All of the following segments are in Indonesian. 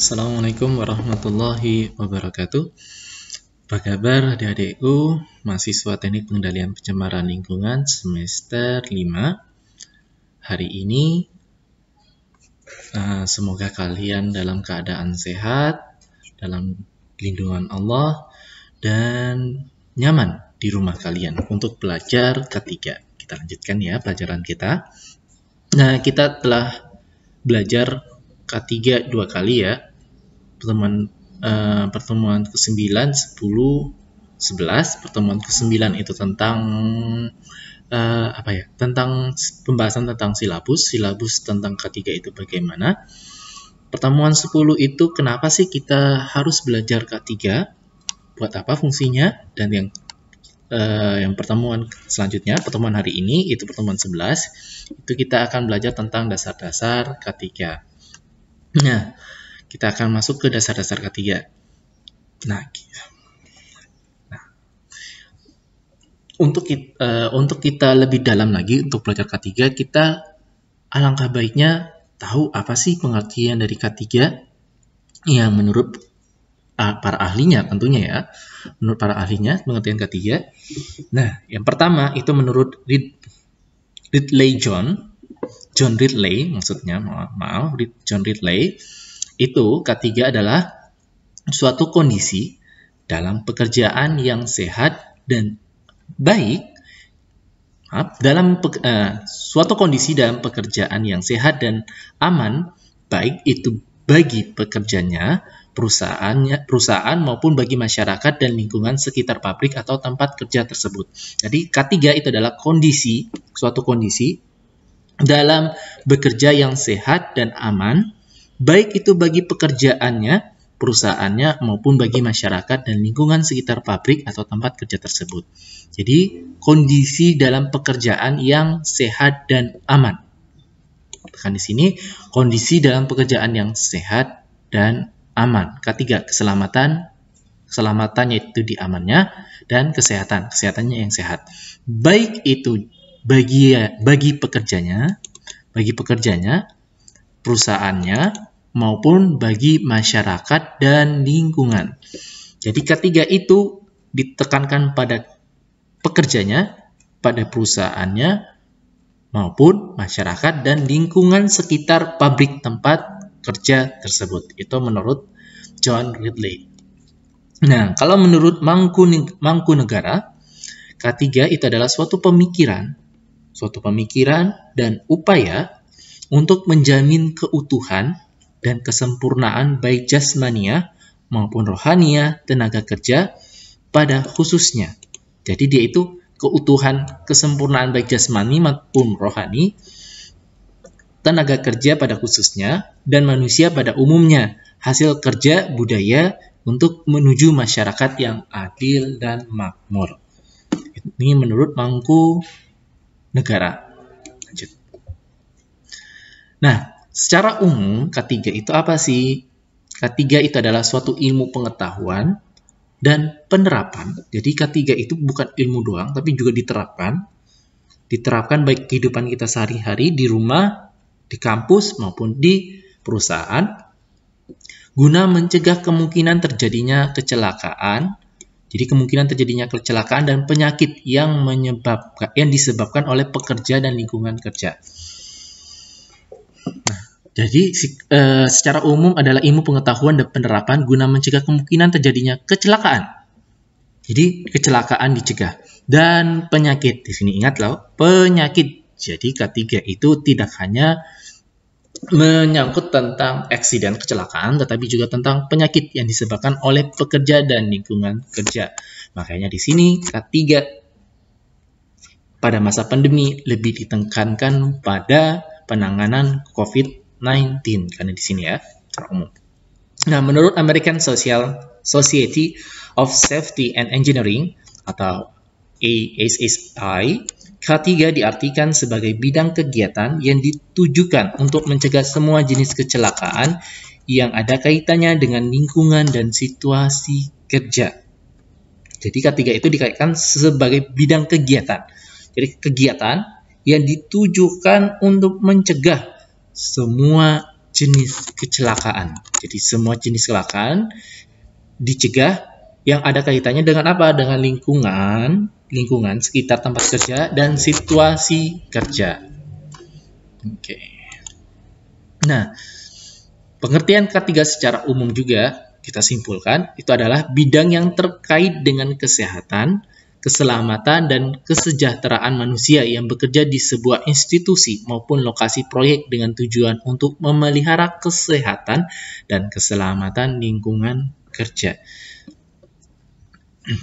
Assalamualaikum warahmatullahi wabarakatuh. Apa kabar adik-adikku, mahasiswa Teknik Pengendalian Pencemaran Lingkungan semester 5. Hari ini semoga kalian dalam keadaan sehat, dalam lindungan Allah, dan nyaman di rumah kalian untuk belajar ketiga. Kita lanjutkan ya pelajaran kita. Nah, kita telah belajar K3 dua kali ya. Pertemuan ke-9, 10, 11. Pertemuan ke-9 itu tentang tentang pembahasan tentang silabus tentang K3 itu bagaimana. Pertemuan 10 itu kenapa sih kita harus belajar K3? Buat apa fungsinya? Dan yang pertemuan selanjutnya, pertemuan hari ini, itu pertemuan 11, itu kita akan belajar tentang dasar-dasar K3. Nah, kita akan masuk ke dasar-dasar K3. Nah, untuk kita lebih dalam lagi untuk belajar K3, kita alangkah baiknya tahu apa sih pengertian dari K3 yang menurut para ahlinya tentunya ya. Menurut para ahlinya pengertian K3. Nah, yang pertama itu menurut John Ridley maksudnya, John Ridley, itu K3 adalah suatu kondisi dalam pekerjaan yang sehat dan baik. Suatu kondisi dalam pekerjaan yang sehat dan aman, baik itu bagi pekerjanya, perusahaan maupun bagi masyarakat dan lingkungan sekitar pabrik atau tempat kerja tersebut. Jadi K3 itu adalah suatu kondisi dalam bekerja yang sehat dan aman, baik itu bagi pekerjaannya, perusahaannya, maupun bagi masyarakat dan lingkungan sekitar pabrik atau tempat kerja tersebut. Jadi, kondisi dalam pekerjaan yang sehat dan aman. Tekan di sini, kondisi dalam pekerjaan yang sehat dan aman. K3, keselamatannya itu di amannya, dan kesehatannya yang sehat. Baik itu bagi pekerjanya, perusahaannya, maupun bagi masyarakat dan lingkungan. Jadi K3 itu ditekankan pada pekerjanya, pada perusahaannya, maupun masyarakat dan lingkungan sekitar pabrik tempat kerja tersebut. Itu menurut John Ridley. Nah, kalau menurut Mangkunegara, K3 itu adalah suatu pemikiran dan upaya untuk menjamin keutuhan dan kesempurnaan baik jasmania maupun rohania tenaga kerja pada khususnya. Jadi dia itu keutuhan, kesempurnaan baik jasmani maupun rohani tenaga kerja pada khususnya dan manusia pada umumnya, hasil kerja budaya untuk menuju masyarakat yang adil dan makmur. Ini menurut Mangkunegara. Lanjut. Nah, secara umum K3 itu apa sih? K3 itu adalah suatu ilmu pengetahuan dan penerapan. Jadi K3 itu bukan ilmu doang, tapi juga diterapkan. Diterapkan baik kehidupan kita sehari-hari di rumah, di kampus, maupun di perusahaan, guna mencegah kemungkinan terjadinya kecelakaan. Jadi kemungkinan terjadinya kecelakaan dan penyakit yang disebabkan oleh pekerja dan lingkungan kerja. Nah, jadi secara umum adalah ilmu pengetahuan dan penerapan guna mencegah kemungkinan terjadinya kecelakaan. Jadi kecelakaan dicegah dan penyakit. Di sini ingat loh, penyakit. Jadi K3 itu tidak hanya menyangkut tentang eksiden kecelakaan, tetapi juga tentang penyakit yang disebabkan oleh pekerja dan lingkungan kerja. Makanya di sini K3 pada masa pandemi lebih ditekankan pada penanganan COVID-19 karena di sini ya secara umum. Nah, menurut American Society of Safety and Engineering atau ASSI, K3 diartikan sebagai bidang kegiatan yang ditujukan untuk mencegah semua jenis kecelakaan yang ada kaitannya dengan lingkungan dan situasi kerja. Jadi K3 itu dikaitkan sebagai bidang kegiatan. Jadi kegiatan yang ditujukan untuk mencegah semua jenis kecelakaan. Jadi semua jenis kecelakaan dicegah yang ada kaitannya dengan apa? Dengan lingkungan sekitar tempat kerja dan situasi kerja. Oke. Nah, pengertian ketiga secara umum juga kita simpulkan itu adalah bidang yang terkait dengan kesehatan, keselamatan, dan kesejahteraan manusia yang bekerja di sebuah institusi maupun lokasi proyek dengan tujuan untuk memelihara kesehatan dan keselamatan lingkungan kerja.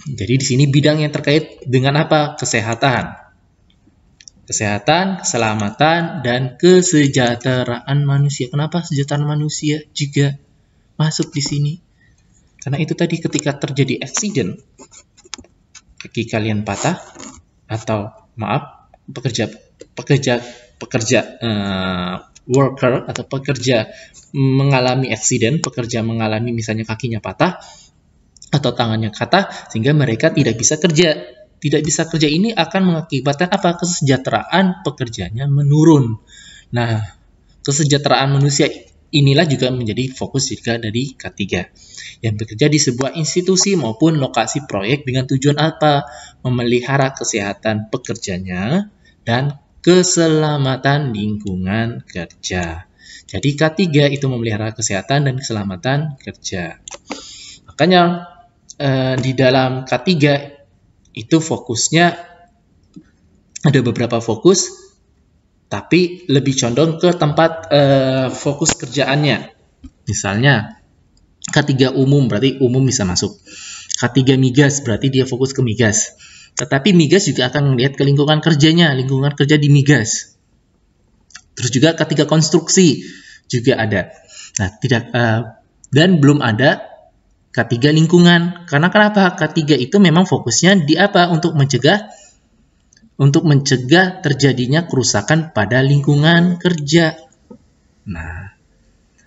Jadi di sini bidang yang terkait dengan apa? Kesehatan, keselamatan, dan kesejahteraan manusia. Kenapa kesejahteraan manusia juga masuk di sini? Karena itu tadi ketika terjadi accident, kaki kalian patah atau worker atau pekerja mengalami accident, pekerja mengalami misalnya kakinya patah atau tangannya patah sehingga mereka tidak bisa kerja. Tidak bisa kerja ini akan mengakibatkan apa? Kesejahteraan pekerjanya menurun. Nah, kesejahteraan manusia inilah juga menjadi fokus juga dari K3 yang bekerja di sebuah institusi maupun lokasi proyek dengan tujuan apa? Memelihara kesehatan pekerjanya dan keselamatan lingkungan kerja. Jadi K3 itu memelihara kesehatan dan keselamatan kerja. Makanya di dalam K3 itu fokusnya ada beberapa fokus, tapi lebih condong ke tempat fokus kerjaannya. Misalnya K3 umum berarti umum bisa masuk. K3 migas berarti dia fokus ke migas. Tetapi migas juga akan melihat ke lingkungan kerjanya, lingkungan kerja di migas. Terus juga K3 konstruksi juga ada. Nah, dan belum ada K3 lingkungan. Karena kenapa? K3 itu memang fokusnya di apa? Untuk mencegah terjadinya kerusakan pada lingkungan kerja. Nah,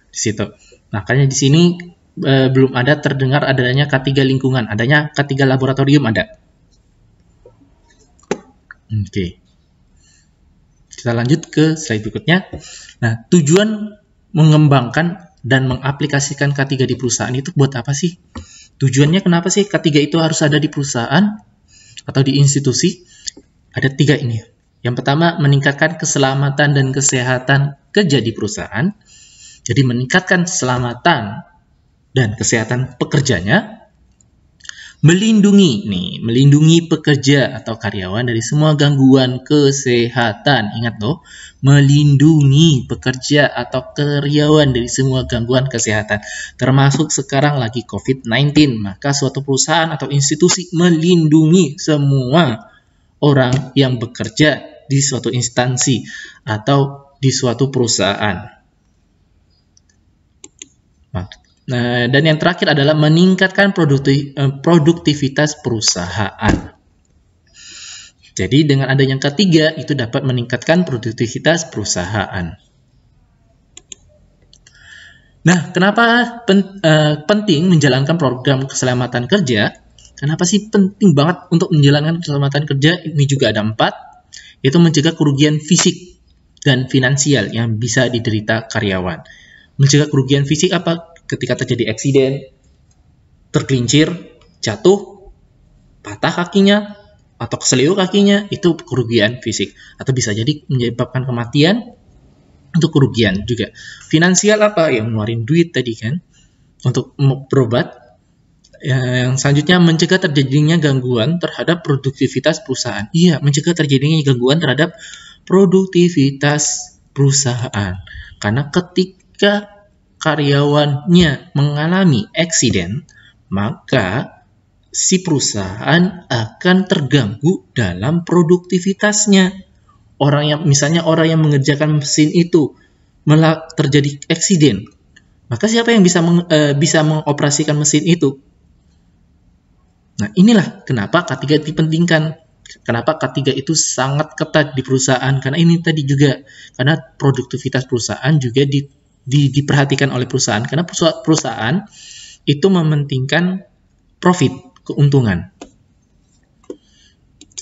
di situ. Makanya di sini belum ada terdengar adanya K3 lingkungan, adanya K3 laboratorium ada. Oke. Kita lanjut ke slide berikutnya. Nah, tujuan mengembangkan dan mengaplikasikan K3 di perusahaan itu buat apa sih? Tujuannya kenapa sih K3 itu harus ada di perusahaan atau di institusi? Ada 3 ini. Yang pertama, meningkatkan keselamatan dan kesehatan kerja di perusahaan. Jadi meningkatkan keselamatan dan kesehatan pekerjanya. Melindungi pekerja atau karyawan dari semua gangguan kesehatan. Ingat loh, melindungi pekerja atau karyawan dari semua gangguan kesehatan. Termasuk sekarang lagi COVID-19. Maka suatu perusahaan atau institusi melindungi semua orang yang bekerja di suatu instansi atau di suatu perusahaan. Nah, dan yang terakhir adalah meningkatkan produktivitas perusahaan. Jadi dengan adanya K3 itu dapat meningkatkan produktivitas perusahaan. Nah, kenapa penting menjalankan program keselamatan kerja? Kenapa sih penting banget untuk menjalankan keselamatan kerja? Ini juga ada 4, yaitu mencegah kerugian fisik dan finansial yang bisa diderita karyawan. Mencegah kerugian fisik apa? Ketika terjadi eksiden, tergelincir, jatuh, patah kakinya, atau keselio kakinya, itu kerugian fisik. Atau bisa jadi menyebabkan kematian, itu kerugian juga. Finansial apa? Yang ngeluarin duit tadi kan, untuk berobat. Yang selanjutnya, mencegah terjadinya gangguan terhadap produktivitas perusahaan. Iya, mencegah terjadinya gangguan terhadap produktivitas perusahaan. Karena ketika karyawannya mengalami eksiden, maka si perusahaan akan terganggu dalam produktivitasnya. Misalnya orang yang mengerjakan mesin itu terjadi eksiden, maka siapa yang bisa mengoperasikan mesin itu? Nah, inilah kenapa K3 dipentingkan. Kenapa K3 itu sangat ketat di perusahaan? Karena ini tadi juga, karena produktivitas perusahaan juga diperhatikan oleh perusahaan, karena perusahaan itu mementingkan profit, keuntungan.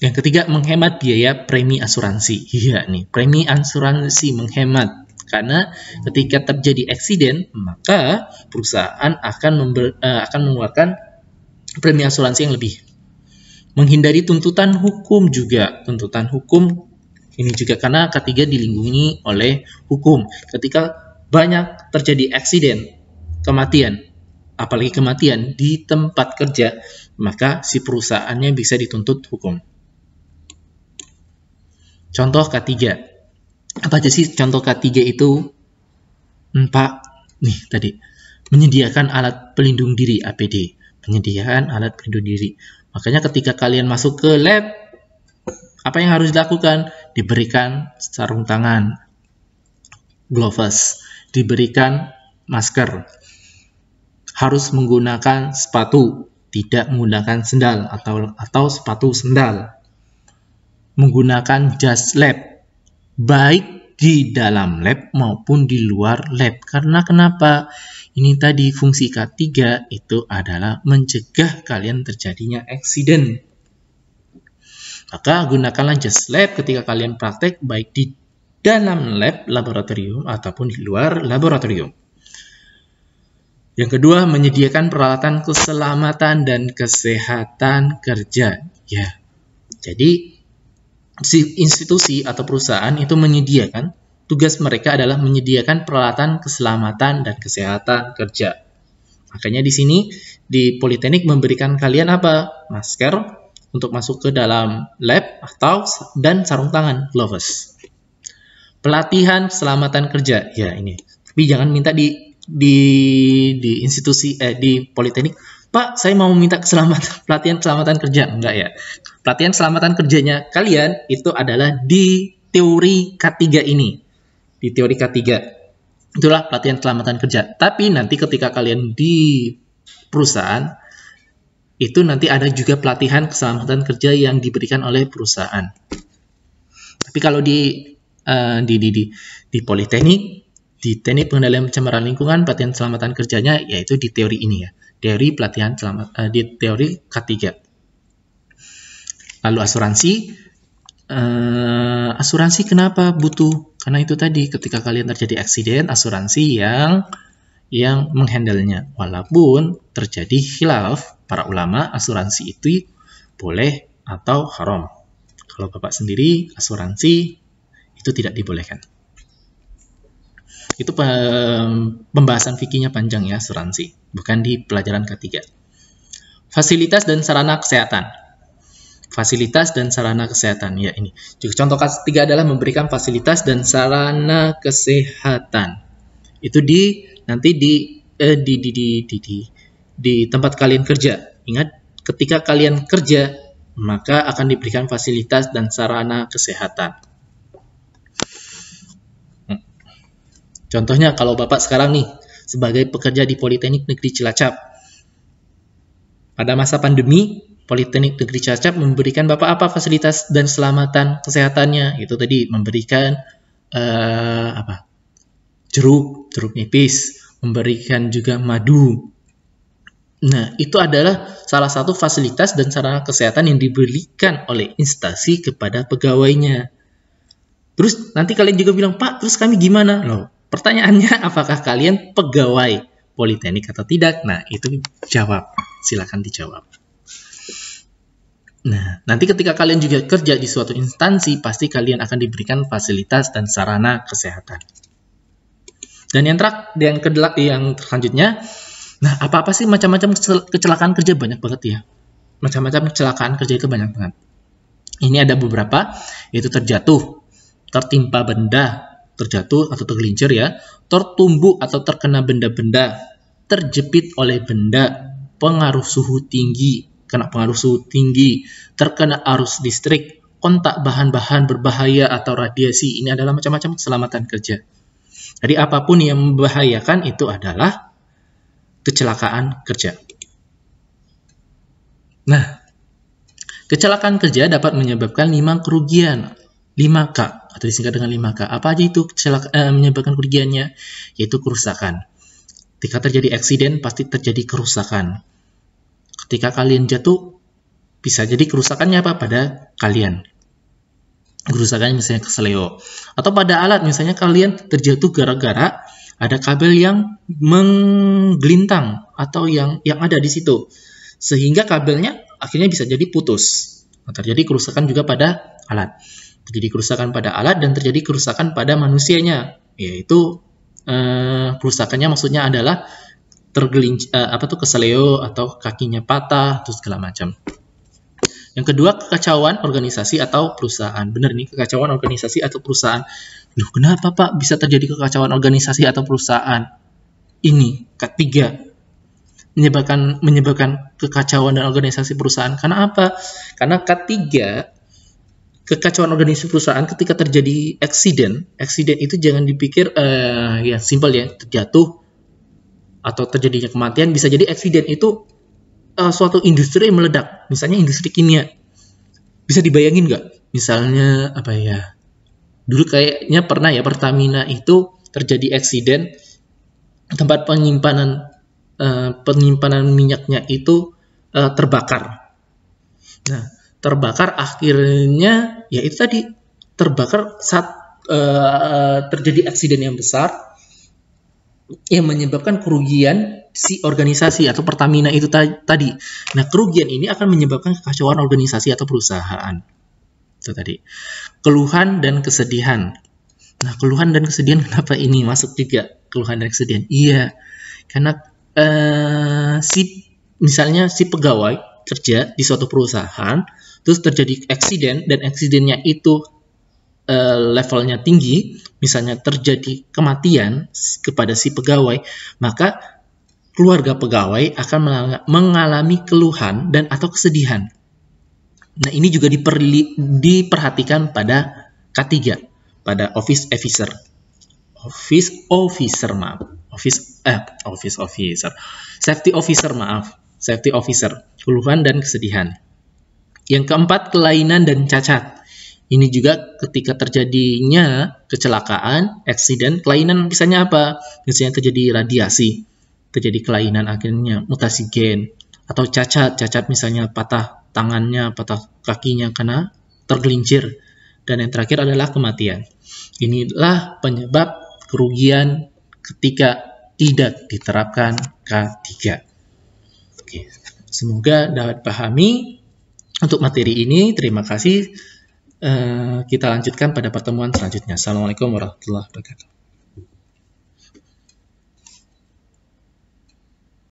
Yang ketiga, menghemat biaya premi asuransi. Iya nih, premi asuransi menghemat. Karena ketika terjadi eksiden, maka perusahaan akan mengeluarkan premi asuransi yang lebih. Menghindari tuntutan hukum juga. Tuntutan hukum ini juga karena K3 dilindungi oleh hukum. Ketika banyak terjadi eksiden, kematian, apalagi kematian di tempat kerja, maka si perusahaannya bisa dituntut hukum. Contoh K3. Apa aja sih contoh K3 itu? Pak, nih tadi, menyediakan alat pelindung diri APD. Penyediaan alat pelindung diri. Makanya ketika kalian masuk ke lab, apa yang harus dilakukan? Diberikan sarung tangan, gloves, diberikan masker, harus menggunakan sepatu, tidak menggunakan sendal atau sepatu sendal, menggunakan jas lab, baik di dalam lab maupun di luar lab. Karena kenapa? Ini tadi fungsi K3 itu adalah mencegah kalian terjadinya eksiden. Maka gunakanlah jas lab ketika kalian praktek baik di dalam lab laboratorium ataupun di luar laboratorium. Yang kedua, menyediakan peralatan keselamatan dan kesehatan kerja. Ya. Jadi institusi atau perusahaan itu menyediakan, tugas mereka adalah menyediakan peralatan keselamatan dan kesehatan kerja. Makanya di sini di Politeknik memberikan kalian apa? Masker untuk masuk ke dalam lab dan sarung tangan, gloves. Pelatihan keselamatan kerja. Ya, ini. Tapi jangan minta di institusi di Politeknik, Pak, saya mau minta pelatihan keselamatan kerja. Enggak ya. Pelatihan keselamatan kerjanya kalian itu adalah di teori K3 ini. Di teori K3. Itulah pelatihan keselamatan kerja. Tapi nanti ketika kalian di perusahaan, itu nanti ada juga pelatihan keselamatan kerja yang diberikan oleh perusahaan. Tapi kalau di Politeknik, di teknik pengendalian pencemaran lingkungan, pelatihan keselamatan kerjanya yaitu di teori ini ya. Teori pelatihan di teori K3. Lalu asuransi. Asuransi kenapa butuh? Karena itu tadi ketika kalian terjadi eksiden, asuransi yang menghandle-nya. Walaupun terjadi khilaf para ulama, asuransi itu boleh atau haram. Kalau Bapak sendiri, asuransi itu tidak dibolehkan. Itu pembahasan fikihnya panjang ya, asuransi. Bukan di pelajaran K3. Fasilitas dan sarana kesehatan. Fasilitas dan sarana kesehatan. Ya, ini. Juga contoh K3 adalah memberikan fasilitas dan sarana kesehatan. Itu nanti di tempat kalian kerja. Ingat, ketika kalian kerja, maka akan diberikan fasilitas dan sarana kesehatan. Contohnya kalau Bapak sekarang nih sebagai pekerja di Politeknik Negeri Cilacap. Pada masa pandemi, Politeknik Negeri Cilacap memberikan Bapak apa fasilitas dan keselamatan kesehatannya? Itu tadi memberikan jeruk nipis, memberikan juga madu. Nah, itu adalah salah satu fasilitas dan sarana kesehatan yang diberikan oleh instansi kepada pegawainya. Terus nanti kalian juga bilang, Pak, terus kami gimana? Loh, pertanyaannya, apakah kalian pegawai Politeknik atau tidak? Nah, itu jawab. Silakan dijawab. Nah, nanti ketika kalian juga kerja di suatu instansi, pasti kalian akan diberikan fasilitas dan sarana kesehatan. Dan yang selanjutnya, nah, apa-apa sih macam-macam kecelakaan kerja? Banyak banget ya. Macam-macam kecelakaan kerja itu banyak banget. Ini ada beberapa, yaitu terjatuh, tertimpa benda, terjatuh atau tergelincir ya, tertumbuk atau terkena benda-benda, terjepit oleh benda, pengaruh suhu tinggi, kena pengaruh suhu tinggi, terkena arus listrik, kontak bahan-bahan berbahaya atau radiasi. Ini adalah macam-macam keselamatan kerja. Jadi apapun yang membahayakan itu adalah kecelakaan kerja. Nah, kecelakaan kerja dapat menyebabkan 5 kerugian. 5K atau disingkat dengan 5K. Apa aja itu menyebabkan kerugiannya? Yaitu kerusakan. Ketika terjadi eksiden, pasti terjadi kerusakan. Ketika kalian jatuh, bisa jadi kerusakannya apa? Pada kalian. kerusakan misalnya kesleo. Atau pada alat, misalnya kalian terjatuh gara-gara ada kabel yang menggelintang atau yang ada di situ, sehingga kabelnya akhirnya bisa jadi putus. Nah, terjadi kerusakan juga pada alat. Terjadi kerusakan pada alat dan terjadi kerusakan pada manusianya, yaitu kerusakannya maksudnya adalah kesleo atau kakinya patah, terus segala macam. Yang kedua, kekacauan organisasi atau perusahaan. Benar nih, kekacauan organisasi atau perusahaan. Loh, kenapa Pak bisa terjadi kekacauan organisasi atau perusahaan? Ini ketiga menyebabkan kekacauan dan organisasi perusahaan. Karena apa? Karena ketiga, kekacauan organisasi perusahaan ketika terjadi accident itu jangan dipikir ya simpel ya, terjatuh atau terjadinya kematian. Bisa jadi accident itu suatu industri yang meledak, misalnya industri kimia. Bisa dibayangin nggak? Misalnya apa ya? Dulu kayaknya pernah ya, Pertamina itu terjadi accident, tempat penyimpanan minyaknya itu terbakar. Nah, terbakar akhirnya ya itu tadi, terbakar saat terjadi accident yang besar yang menyebabkan kerugian si organisasi atau Pertamina itu tadi. Nah, kerugian ini akan menyebabkan kekacauan organisasi atau perusahaan. Itu tadi. Keluhan dan kesedihan. Nah, keluhan dan kesedihan kenapa ini masuk juga? Keluhan dan kesedihan. Iya, karena misalnya si pegawai kerja di suatu perusahaan, terus terjadi accident dan accidentnya itu levelnya tinggi, misalnya terjadi kematian kepada si pegawai, maka keluarga pegawai akan mengalami keluhan dan atau kesedihan. Nah, ini juga diperhatikan pada K3, pada office safety officer, keluhan dan kesedihan. Yang keempat, kelainan dan cacat. Ini juga ketika terjadinya kecelakaan, accident, kelainan misalnya apa? Misalnya terjadi radiasi, terjadi kelainan akhirnya mutasi gen, atau cacat misalnya patah tangannya, patah kakinya karena tergelincir, dan yang terakhir adalah kematian. Inilah penyebab kerugian ketika tidak diterapkan K3. Oke, semoga dapat pahami untuk materi ini. Terima kasih. Kita lanjutkan pada pertemuan selanjutnya. Assalamualaikum warahmatullahi wabarakatuh.